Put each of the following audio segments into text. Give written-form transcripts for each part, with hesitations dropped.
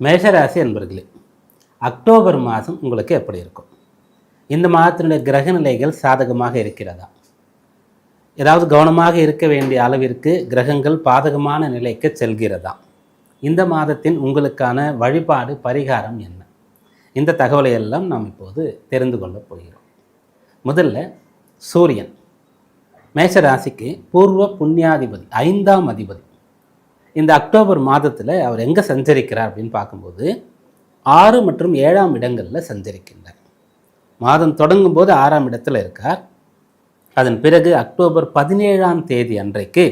மேஷராசி என்பர்களே, அக்டோபர் மாதம் உங்களுக்கு எப்படி இருக்கும்? இந்த மாதத்தினுடைய கிரக நிலைகள் சாதகமாக இருக்கிறதா? ஏதாவது கவனமாக இருக்க வேண்டிய அளவிற்கு கிரகங்கள் பாதகமான நிலைக்கு செல்கிறதா? இந்த மாதத்தின் உங்களுக்கான வழிபாடு பரிகாரம் என்ன? இந்த தகவலை எல்லாம் நாம் இப்போது தெரிந்து கொள்ளப் போகிறோம். முதல்ல சூரியன் மேஷராசிக்கு பூர்வ புண்ணியாதிபதி, 5ஆம் அதிபதி. இந்த அக்டோபர் மாதத்தில் அவர் எங்கே சஞ்சரிக்கிறார் அப்படின்னு பார்க்கும்போது 6 மற்றும் 7ஆம் இடங்களில் சஞ்சரிக்கின்றார். மாதம் தொடங்கும் போது 6ஆம் இடத்துல இருக்கார். அதன் பிறகு அக்டோபர் 17ஆம் தேதி அன்றைக்கு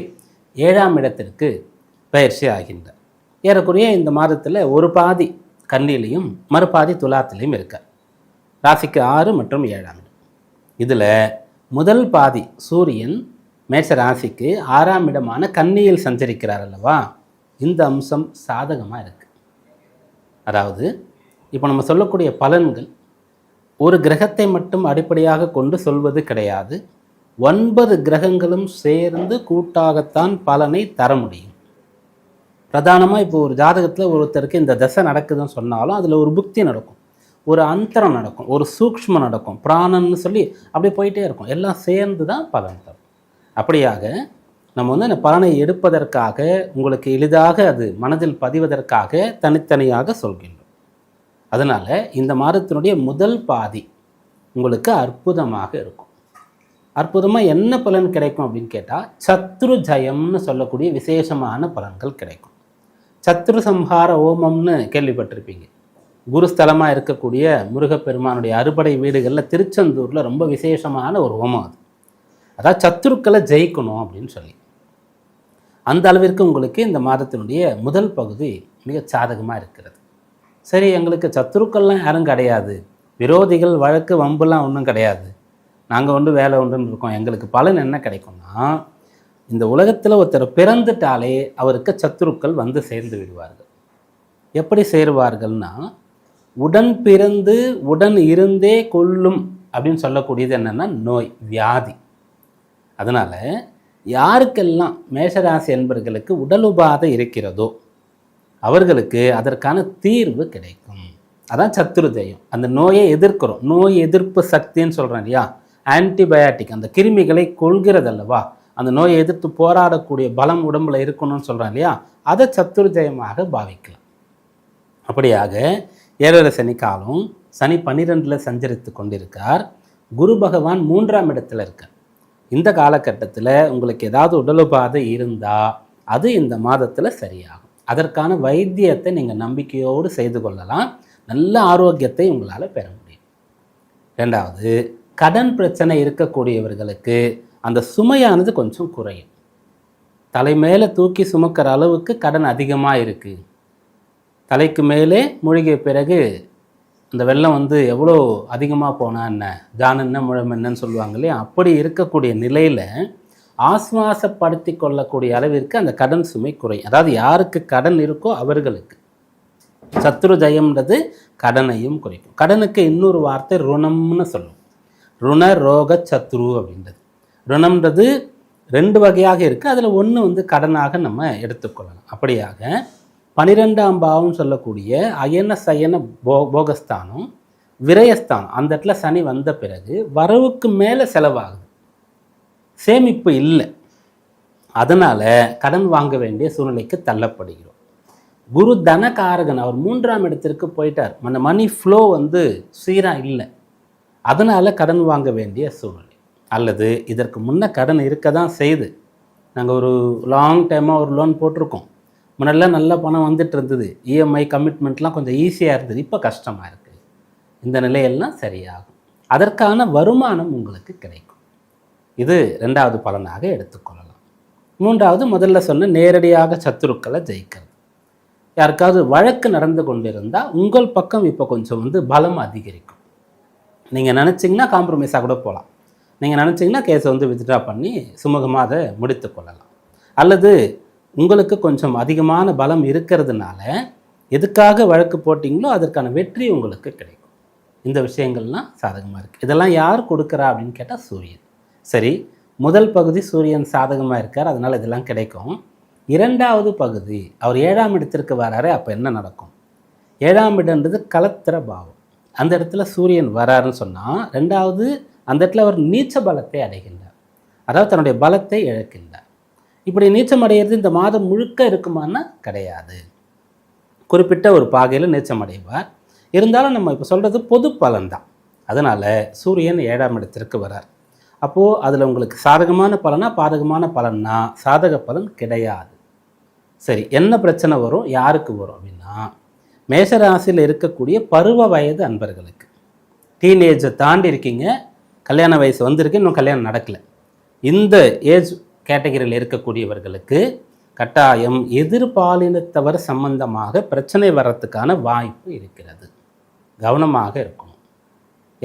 7ஆம் இடத்திற்கு பயிற்சி ஆகின்றார். ஏறக்குறைய இந்த மாதத்தில் ஒரு பாதி கன்னியிலையும் மறுபாதி துலாத்திலையும் இருக்கார். ராசிக்கு 6 மற்றும் 7ஆம் இடம். இதில் முதல் பாதி சூரியன் மேஷ ராசிக்கு 6ஆம் இடமான கன்னியில் சஞ்சரிக்கிறார் அல்லவா? இந்த அம்சம் சாதகமாக இருக்குது. அதாவது இப்போ நம்ம சொல்லக்கூடிய பலன்கள் ஒரு கிரகத்தை மட்டும் அடிப்படையாக கொண்டு சொல்வது கிடையாது. 9 கிரகங்களும் சேர்ந்து கூட்டாகத்தான் பலனை தர முடியும். பிரதானமாக இப்போ ஒரு ஜாதகத்தில் ஒருத்தருக்கு இந்த தசை நடக்குதுன்னு சொன்னாலும் அதில் ஒரு புக்தி நடக்கும், ஒரு அந்தரம் நடக்கும், ஒரு சூக்ஷ்மம் நடக்கும், பிராணன்னு சொல்லி அப்படியே போயிட்டே இருக்கும். எல்லாம் சேர்ந்து தான் பலன் தரும். அப்படியாக நம்ம அந்த பலனை எடுப்பதற்காக, உங்களுக்கு எளிதாக அது மனதில் பதிவதற்காக தனித்தனியாக சொல்கின்றோம். அதனால் இந்த மாதத்தினுடைய முதல் பாதி உங்களுக்கு அற்புதமாக இருக்கும். அற்புதமாக என்ன பலன் கிடைக்கும் அப்படின்னு கேட்டால், சத்ரு ஜெயம்னு சொல்லக்கூடிய விசேஷமான பலன்கள் கிடைக்கும். சத்ரு சம்ஹார ஓமம்னு கேள்விப்பட்டிருப்பீங்க. குருஸ்தலமாக இருக்கக்கூடிய முருகப்பெருமானுடைய அறுபடை வீடுகளில் திருச்செந்தூரில் ரொம்ப விசேஷமான ஒரு ஹோமம் அது. அதாவது சத்துருக்களை ஜெயிக்கணும் அப்படின்னு சொல்லி, அந்த அளவிற்கு உங்களுக்கு இந்த மாதத்தினுடைய முதல் பகுதி மிக சாதகமாக இருக்கிறது. சரி, எங்களுக்கு சத்துருக்கள்லாம் யாரும் கிடையாது, விரோதிகள் வழக்கு வம்புலாம் ஒன்றும் கிடையாது, நாங்கள் ஒன்று வேலை ஒன்றுன்னு இருக்கோம், எங்களுக்கு பலன் என்ன கிடைக்கும்னா, இந்த உலகத்தில் ஒருத்தர் பிறந்துட்டாலே அவருக்கு சத்துருக்கள் வந்து சேர்ந்து விடுவார்கள். எப்படி சேருவார்கள்னா, உடன் பிறந்து உடன் இருந்தே கொல்லும் அப்படின்னு சொல்லக்கூடியது என்னென்னா நோய், வியாதி. அதனால் யாருக்கெல்லாம் மேஷராசி என்பர்களுக்கு உடல் உபாதை இருக்கிறதோ அவர்களுக்கு அதற்கான தீர்வு கிடைக்கும். அதான் சத்துரு ஜெயம். அந்த நோயை எதிர்க்கிறோம், நோய் எதிர்ப்பு சக்தின்னு சொல்கிறேன் இல்லையா, ஆன்டிபயாட்டிக், அந்த கிருமிகளை கொள்கிறது அல்லவா, அந்த நோயை எதிர்த்து போராடக்கூடிய பலம் உடம்புல இருக்கணும்னு சொல்கிறேன் இல்லையா, அதை சத்துரு ஜெயமாக பாவிக்கலாம். அப்படியாக 7 சனி காலம், சனி 12ல் சஞ்சரித்து கொண்டிருக்கார். குரு பகவான் 3ஆம் இடத்துல இருக்கார். இந்த காலகட்டத்தில் உங்களுக்கு ஏதாவது உடலுபாதை இருந்தால் அது இந்த மாதத்தில் சரியாகும். அதற்கான வைத்தியத்தை நீங்கள் நம்பிக்கையோடு செய்து கொள்ளலாம். நல்ல ஆரோக்கியத்தை உங்களால் பெற முடியும். 2வது, கடன் பிரச்சனை இருக்கக்கூடியவர்களுக்கு அந்த சுமையானது கொஞ்சம் குறையும். தலை மேலே தூக்கி சுமக்கிற அளவுக்கு கடன் அதிகமாக இருக்குது. தலைக்கு மேலே மூழ்கிய பிறகு இந்த வெள்ளம் எவ்வளோ அதிகமாக போனால் என்ன, ஜான் என்ன முழம் என்னன்னு சொல்லுவாங்க இல்லையா, அப்படி இருக்கக்கூடிய நிலையில் ஆஸ்வாசப்படுத்தி கொள்ளக்கூடிய அளவிற்கு அந்த கடன் சுமை குறையும். அதாவது யாருக்கு கடன் இருக்கோ அவர்களுக்கு சத்ரு ஜெயம்ன்றது கடனையும் குறைக்கும். கடனுக்கு இன்னொரு வார்த்தை ருணம்னு சொல்லும். ருண ரோக சத்ரு அப்படின்றது. ருணம்ன்றது 2 வகையாக இருக்குது. அதில் ஒன்று கடனாக நம்ம எடுத்துக்கொள்ளலாம். அப்படியாக 12ஆம் பாவம் சொல்லக்கூடிய அயன சயன போகஸ்தானம், விரயஸ்தானம், அந்த இடத்துல சனி வந்த பிறகு வரவுக்கு மேலே செலவாகுது, சேமிப்பு இல்லை. அதனால் கடன் வாங்க வேண்டிய சூழ்நிலைக்கு தள்ளப்படுகிறோம். குரு தனகாரகன், அவர் 3ஆம் இடத்திற்கு போயிட்டார். அந்த மணி ஃப்ளோ சீராக இல்லை. அதனால் கடன் வாங்க வேண்டிய சூழ்நிலை. அல்லது இதற்கு முன்னே கடன் இருக்க தான் செய்து, நாங்கள் ஒரு லாங் டைமாக ஒரு லோன் போட்டிருக்கோம், முன்னெல்லாம் நல்ல பணம் வந்துட்டு இருந்தது, இஎம்ஐ கமிட்மெண்ட்லாம் கொஞ்சம் ஈஸியாக இருந்தது, இப்போ கஷ்டமாக இருக்குது. இந்த நிலையெல்லாம் சரியாகும். அதற்கான வருமானம் உங்களுக்கு கிடைக்கும். இது 2வது பலனாக எடுத்துக்கொள்ளலாம். 3வது, முதல்ல சொன்ன நேரடியாக சத்துருக்களை ஜெயிக்கிறது. யாருக்காவது வழக்கு நடந்து கொண்டிருந்தால் உங்கள் பக்கம் இப்போ கொஞ்சம் பலம் அதிகரிக்கும். நீங்கள் நினச்சிங்கன்னா காம்ப்ரமைஸாக கூட போகலாம். நீங்கள் நினச்சிங்கன்னா கேஸை வித்ட்ரா பண்ணி சுமூகமாக அதை முடித்து கொள்ளலாம். அல்லது உங்களுக்கு கொஞ்சம் அதிகமான பலம் இருக்கிறதுனால எதுக்காக வழக்கு போட்டிங்களோ அதற்கான வெற்றி உங்களுக்கு கிடைக்கும். இந்த விஷயங்கள்லாம் சாதகமாக இருக்குது. இதெல்லாம் யார் கொடுக்குறா அப்படின்னு கேட்டால் சூரியன். சரி, முதல் பகுதி சூரியன் சாதகமாக இருக்கார், அதனால் இதெல்லாம் கிடைக்கும். 2வது பகுதி அவர் 7ஆம் இடத்திற்கு வராரு. அப்போ என்ன நடக்கும்? 7ஆம் இடம்ன்றது கலத்திர பாவம். அந்த இடத்துல சூரியன் வராருன்னு சொன்னால், ரெண்டாவது அந்த இடத்துல அவர் நீச்ச பலத்தை அடைகின்றார். அதாவது தன்னுடைய பலத்தை இழக்கின்றார். இப்படி நீச்சம் அடைகிறது இந்த மாதம் முழுக்க இருக்குமான்னா கிடையாது. குறிப்பிட்ட ஒரு பாகையில் நீச்சம் அடைவார். இருந்தாலும் நம்ம இப்போ சொல்கிறது பொது பலன்தான். அதனால் சூரியன் 7ஆம் இடத்திற்கு வரார். அப்போது அதில் உங்களுக்கு சாதகமான பலனா பாதகமான பலன்னா சாதக பலன் கிடையாது. சரி, என்ன பிரச்சனை வரும், யாருக்கு வரும் அப்படின்னா, மேஷராசியில் இருக்கக்கூடிய பருவ வயது அன்பர்களுக்கு. டீனேஜை தாண்டி இருக்கீங்க, கல்யாண வயசு வந்திருக்கு, இன்னும் கல்யாணம் நடக்கலை. இந்த ஏஜ் கேட்டகரியில் இருக்கக்கூடியவர்களுக்கு கட்டாயம் எதிர்பாலினத்தவர் சம்பந்தமாக பிரச்சனை வர்றதுக்கான வாய்ப்பு இருக்கிறது. கவனமாக இருக்கணும்.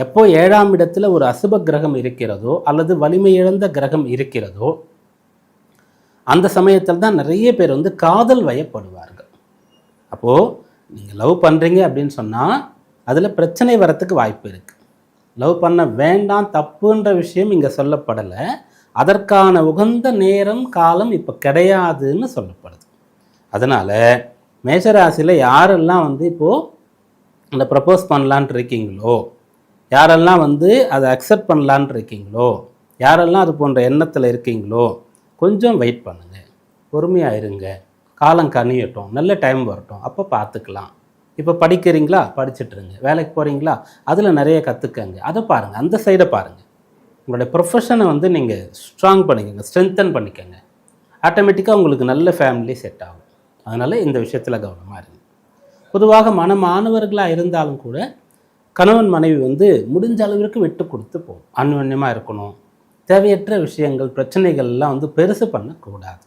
எப்போ 7ஆம் இடத்துல ஒரு அசுப கிரகம் இருக்கிறதோ அல்லது வலிமை இழந்த கிரகம் இருக்கிறதோ அந்த சமயத்தில் தான் நிறைய பேர் காதல் வயப்படுவார்கள். அப்போது நீங்கள் லவ் பண்ணுறீங்க அப்படின்னு சொன்னால் அதில் பிரச்சனை வரத்துக்கு வாய்ப்பு இருக்குது. லவ் பண்ண வேண்டாம், தப்புன்ற விஷயம் இங்கே சொல்லப்படலை. அதற்கான உகந்த நேரம் காலம் இப்போ கிடையாதுன்னு சொல்லப்படுது. அதனால் மேஷராசியில் யாரெல்லாம் இப்போது அந்த ப்ரப்போஸ் பண்ணலான் இருக்கீங்களோ, யாரெல்லாம் அதை அக்செப்ட் பண்ணலான் இருக்கீங்களோ, யாரெல்லாம் அது போன்ற எண்ணத்தில் இருக்கீங்களோ, கொஞ்சம் வெயிட் பண்ணுங்கள், பொறுமையாக இருங்க, காலம் கனியட்டும், நல்ல டைம் வரட்டும், அப்போ பார்த்துக்கலாம். இப்போ படிக்கிறீங்களா, படிச்சுட்ருங்க. வேலைக்கு போகிறீங்களா, அதில் நிறைய கற்றுக்கங்க, அதை பாருங்கள், அந்த சைடை பாருங்கள். உங்களுடைய ப்ரொஃபஷனை நீங்கள் ஸ்ட்ராங் பண்ணிக்கோங்க, ஸ்ட்ரென்தன் பண்ணிக்கோங்க. ஆட்டோமேட்டிக்காக உங்களுக்கு நல்ல ஃபேமிலி செட் ஆகும். அதனால் இந்த விஷயத்தில் கவனமாக இருங்க. பொதுவாக மனமானவர்களாக இருந்தாலும் கூட கணவன் மனைவி முடிஞ்ச அளவிற்கு விட்டு கொடுத்து போகும். அன்யோன்யமாக இருக்கணும். தேவையற்ற விஷயங்கள் பிரச்சனைகள்லாம் பெருசு பண்ணக்கூடாது.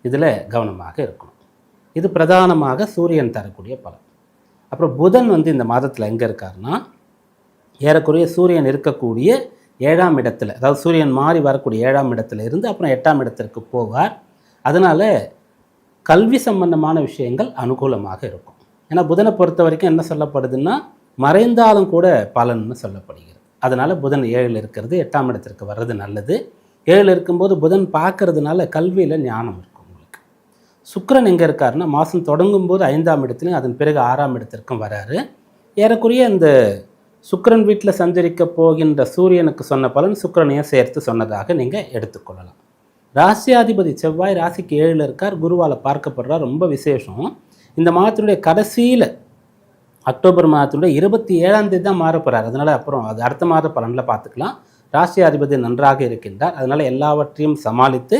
இதில் கவனமாக இருக்கணும். இது பிரதானமாக சூரியன் தரக்கூடிய பலன். அப்புறம் புதன் இந்த மாதத்தில் எங்கே இருக்காருன்னா, ஏறக்குறைய சூரியன் இருக்கக்கூடிய 7ஆம் இடத்துல, அதாவது சூரியன் மாறி வரக்கூடிய 7ஆம் இடத்துல இருந்து அப்புறம் 8ஆம் இடத்திற்கு போவார். அதனால் கல்வி சம்பந்தமான விஷயங்கள் அனுகூலமாக இருக்கும். ஏன்னா புதனை பொறுத்த வரைக்கும் என்ன சொல்லப்படுதுன்னா, மறைந்தாலும் கூட பலன்னு சொல்லப்படுகிறது. அதனால் புதன் 7ல் இருக்கிறது, 8ஆம் இடத்திற்கு வர்றது நல்லது. 7ல் இருக்கும்போது புதன் பார்க்கறதுனால கல்வியில் ஞானம் இருக்கும் உங்களுக்கு. சுக்கிரன் எங்கே இருக்காருன்னா, மாதம் தொடங்கும் போது 5ஆம் இடத்துலையும் அதன் பிறகு 6ஆம் இடத்திற்கும் வராரு. ஏறக்குறைய இந்த சுக்கிரன் வீட்டில் சஞ்சரிக்க போகின்ற சூரியனுக்கு சொன்ன பலன் சுக்கிரனையும் சேர்த்து சொன்னதாக நீங்கள் எடுத்துக்கொள்ளலாம். ராசியாதிபதி செவ்வாய் ராசிக்கு 7ல் இருக்கார், குருவால் பார்க்கப்படுறார். ரொம்ப விசேஷம். இந்த மாதத்தினுடைய கடைசியில் அக்டோபர் மாதத்தினுடைய 27ஆம் தேதி தான் மாறப்போகிறார். அதனால் அப்புறம் அது அடுத்த மாத பலனில் பார்த்துக்கலாம். ராசியாதிபதி நன்றாக இருக்கின்றார். அதனால் எல்லாவற்றையும் சமாளித்து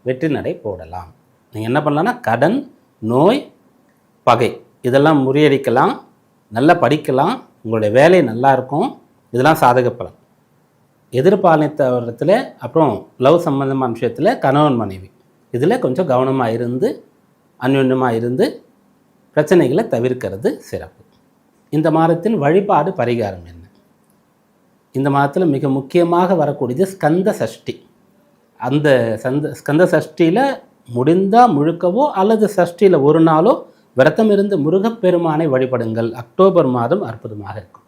வெற்றி நடை போடலாம். நீங்கள் என்ன பண்ணலான்னா, கடன், நோய், பகை இதெல்லாம் முறியடிக்கலாம், நல்லா படிக்கலாம், உங்களுடைய வேலை நல்லா இருக்கும். இதெல்லாம் சாதக பலன். எதிர்பாலினத்தவரத்தில் அப்புறம் லவ் சம்பந்தமான விஷயத்தில் கணவன் மனைவி இதில் கொஞ்சம் கவனமாக இருந்து அந்யோன்யமாக இருந்து பிரச்சனைகளை தவிர்க்கிறது சிறப்பு. இந்த மாதத்தின் வழிபாடு பரிகாரம் என்ன? இந்த மாதத்தில் மிக முக்கியமாக வரக்கூடியது ஸ்கந்த சஷ்டி. அந்த ஸ்கந்த சஷ்டியில் முடிந்தால் முழுக்கவோ அல்லது சஷ்டியில் ஒரு நாளோ விரதம் இருந்து முருகப்பெருமானை வழிபடுங்கள். அக்டோபர் மாதம் அற்புதமாக இருக்கும்.